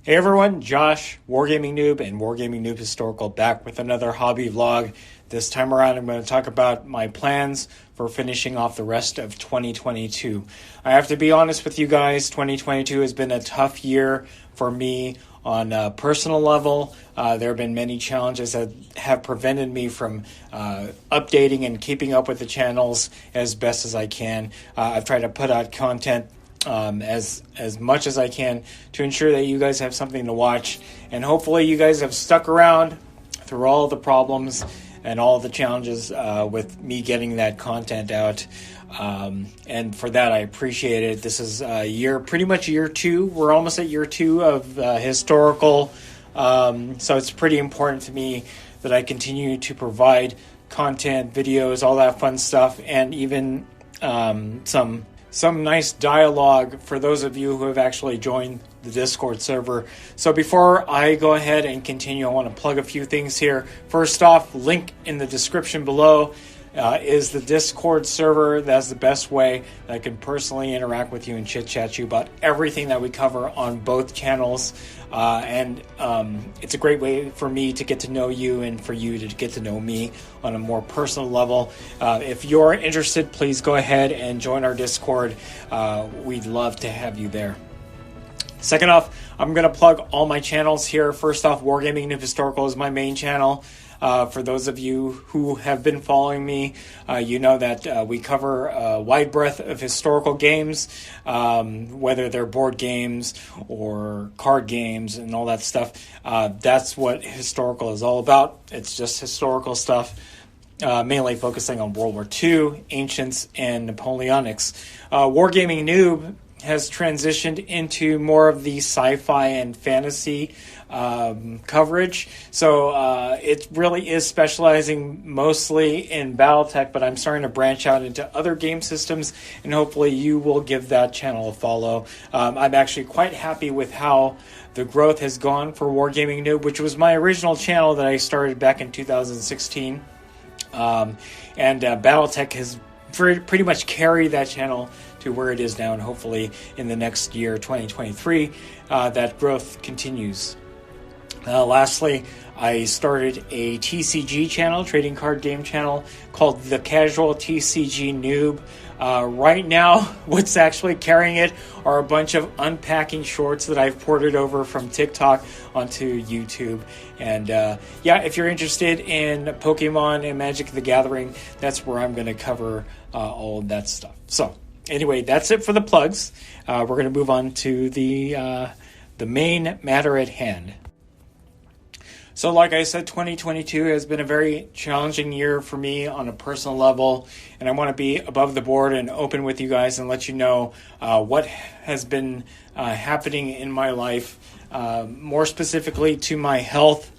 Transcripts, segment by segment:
Hey everyone, Josh, WarGamingNewb and WarGamingNewb Historical back with another hobby vlog. This time around I'm going to talk about my plans for finishing off the rest of 2022. I have to be honest with you guys, 2022 has been a tough year for me on a personal level. There have been many challenges that have prevented me from updating and keeping up with the channels as best as I can. I've tried to put out content as much as I can to ensure that you guys have something to watch, and hopefully you guys have stuck around through all the problems and all the challenges with me getting that content out, and for that I appreciate it. This is pretty much year 2. We're almost at year 2 of historical, so it's pretty important to me that I continue to provide content, videos, all that fun stuff, and even some nice dialogue for those of you who have actually joined the Discord server. So before I go ahead and continue, I want to plug a few things here. First off, link in the description below is the Discord server. That's the best way that I can personally interact with you and chit-chat you about everything that we cover on both channels. And it's a great way for me to get to know you and for you to get to know me on a more personal level. If you're interested, please go ahead and join our Discord. We'd love to have you there. Second off, I'm going to plug all my channels here. First off, WarGamingNewb Historical is my main channel. For those of you who have been following me, you know that we cover a wide breadth of historical games, whether they're board games or card games and all that stuff. That's what historical is all about. It's just historical stuff, mainly focusing on World War II, Ancients, and Napoleonics. WarGamingNewb has transitioned into more of the sci-fi and fantasy coverage. So it really is specializing mostly in Battletech, but I'm starting to branch out into other game systems, and hopefully you will give that channel a follow. I'm actually quite happy with how the growth has gone for WarGamingNewb, which was my original channel that I started back in 2016. And Battletech has pretty much carried that channel to where it is now, and hopefully in the next year, 2023, that growth continues. Lastly, I started a TCG channel, trading card game channel, called The Casual TCG Noob. Right now, what's actually carrying it are a bunch of unpacking shorts that I've ported over from TikTok onto YouTube. And if you're interested in Pokemon and Magic the Gathering, that's where I'm going to cover all of that stuff. So anyway, that's it for the plugs. We're going to move on to the main matter at hand. So like I said, 2022 has been a very challenging year for me on a personal level, and I want to be above the board and open with you guys and let you know what has been happening in my life, more specifically to my health.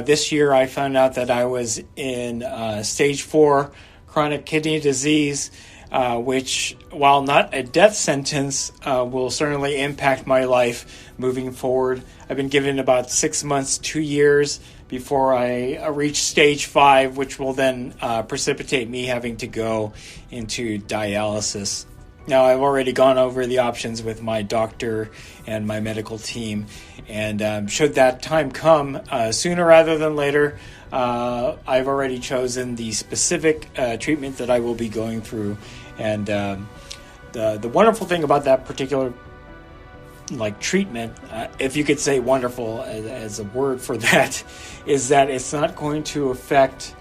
This year I found out that I was in stage 4 chronic kidney disease, which, while not a death sentence, will certainly impact my life moving forward. I've been given about 6 months, 2 years before I reach stage 5, which will then precipitate me having to go into dialysis. Now, I've already gone over the options with my doctor and my medical team, and should that time come sooner rather than later, I've already chosen the specific treatment that I will be going through. And the wonderful thing about that particular treatment, if you could say wonderful as a word for that, is that it's not going to affect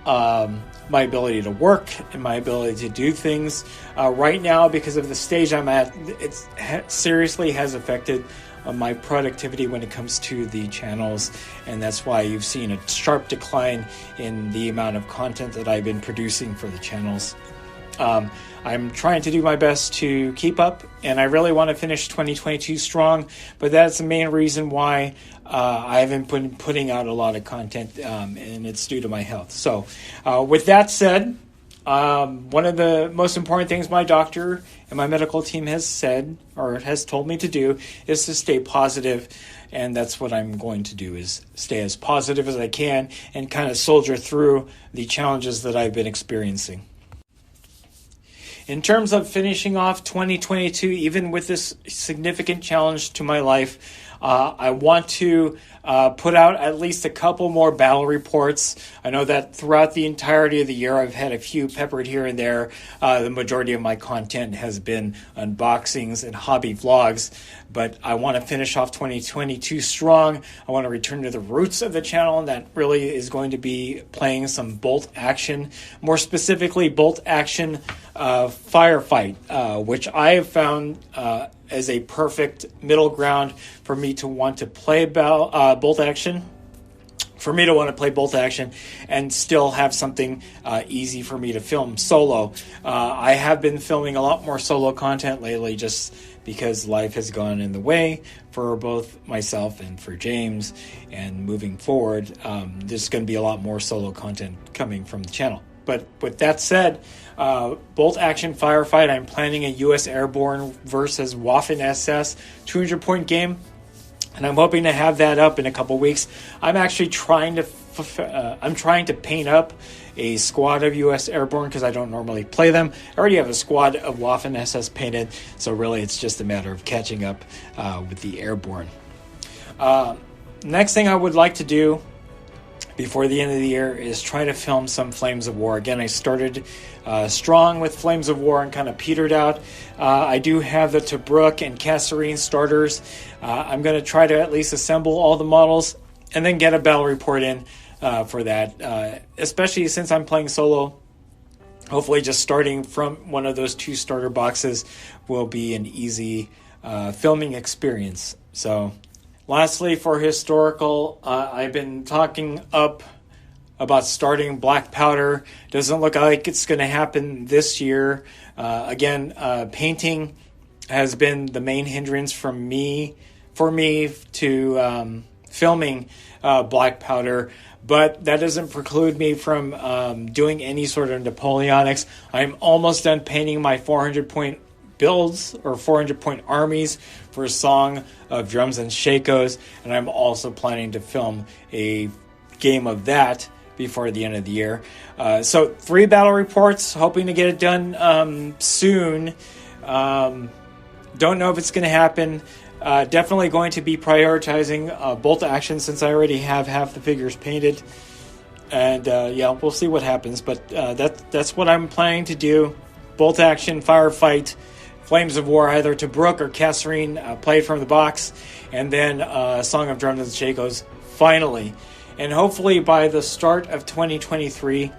my ability to work and my ability to do things. Right now, because of the stage I'm at, it seriously has affected my productivity when it comes to the channels, and that's why you've seen a sharp decline in the amount of content that I've been producing for the channels. I'm trying to do my best to keep up, and I really want to finish 2022 strong, but that's the main reason why I haven't been putting out a lot of content, and it's due to my health. So with that said, one of the most important things my doctor and my medical team has said, or has told me to do, is to stay positive, and that's what I'm going to do, is stay as positive as I can and kind of soldier through the challenges that I've been experiencing. In terms of finishing off 2022, even with this significant challenge to my life, I want to put out at least a couple more battle reports. I know that throughout the entirety of the year, I've had a few peppered here and there. The majority of my content has been unboxings and hobby vlogs, but I want to finish off 2022 strong. I want to return to the roots of the channel, and that really is going to be playing some bolt action, more specifically bolt action firefight, which I have found as a perfect middle ground for me to want to play bolt action. For me to want to play bolt action and still have something easy for me to film solo. I have been filming a lot more solo content lately just because life has gone in the way for both myself and for James. And moving forward, there's going to be a lot more solo content coming from the channel. But with that said, bolt action firefight, I'm planning a U.S. Airborne versus Waffen SS 200-point game. And I'm hoping to have that up in a couple weeks. I'm actually trying to paint up a squad of U.S. Airborne because I don't normally play them. I already have a squad of Waffen SS painted, so really it's just a matter of catching up with the Airborne. Next thing I would like to do before the end of the year is try to film some Flames of War. Again, I started strong with Flames of War and kind of petered out. I do have the Tobruk and Kasserine starters. I'm going to try to at least assemble all the models and then get a battle report in for that, especially since I'm playing solo. Hopefully just starting from one of those 2 starter boxes will be an easy filming experience. So lastly, for historical, I've been talking up about starting Black Powder. Doesn't look like it's going to happen this year. Again, painting has been the main hindrance for me to filming Black Powder, but that doesn't preclude me from doing any sort of Napoleonics. I'm almost done painting my 400-point builds or 400-point armies for a Song of Drums and Shakos, and I'm also planning to film a game of that before the end of the year. So 3 battle reports, hoping to get it done soon. Don't know if it's going to happen. Definitely going to be prioritizing bolt action since I already have half the figures painted. And yeah, we'll see what happens. But that's what I'm planning to do. Bolt action, firefight, Flames of War, either Tobruk or Kasserine, played from the box. And then Song of Drums and Shakos, finally. And hopefully by the start of 2023,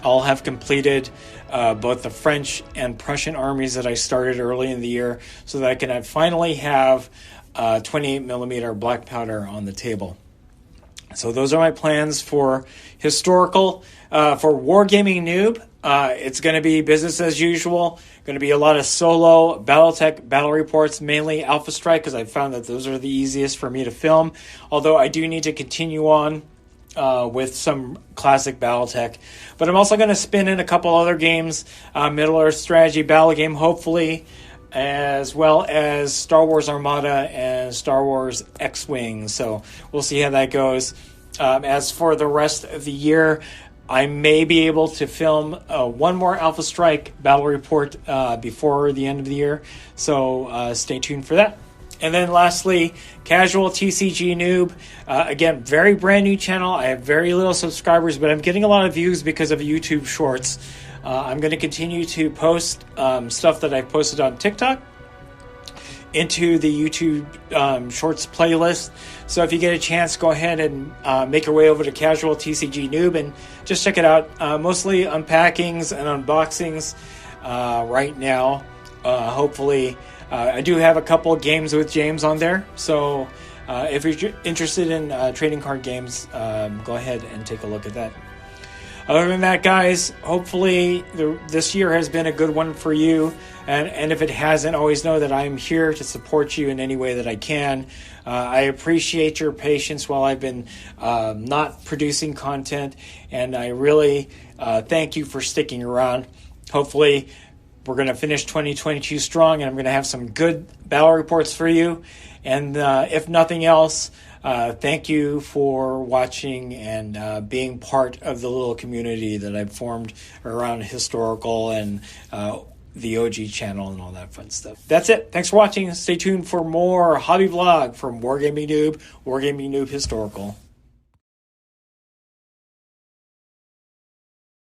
I'll have completed both the French and Prussian armies that I started early in the year so that I can finally have 28mm black powder on the table. So those are my plans for historical. For Wargaming Noob, it's going to be business as usual. Going to be a lot of solo Battletech battle reports, mainly Alpha Strike, because I found that those are the easiest for me to film. Although I do need to continue on with some classic Battletech. But I'm also going to spin in a couple other games, Middle Earth Strategy Battle Game, hopefully, as well as Star Wars Armada and Star Wars X-Wing. So we'll see how that goes. As for the rest of the year, I may be able to film one more Alpha Strike battle report before the end of the year. So stay tuned for that. And then lastly, Casual TCG Noob. Again, very brand new channel. I have very little subscribers, but I'm getting a lot of views because of YouTube Shorts. I'm going to continue to post stuff that I've posted on TikTok into the YouTube Shorts playlist. So if you get a chance, go ahead and make your way over to Casual TCG Noob and just check it out. Mostly unpackings and unboxings right now. Hopefully, I do have a couple games with James on there. So if you're interested in trading card games, go ahead and take a look at that. Other than that, guys, hopefully this year has been a good one for you. And if it hasn't, always know that I'm here to support you in any way that I can. I appreciate your patience while I've been not producing content. And I really thank you for sticking around. Hopefully, we're going to finish 2022 strong, and I'm going to have some good battle reports for you. And if nothing else, thank you for watching and being part of the little community that I've formed around historical and the OG channel and all that fun stuff. That's it. Thanks for watching. Stay tuned for more hobby vlog from Wargaming Noob, Wargaming Noob Historical.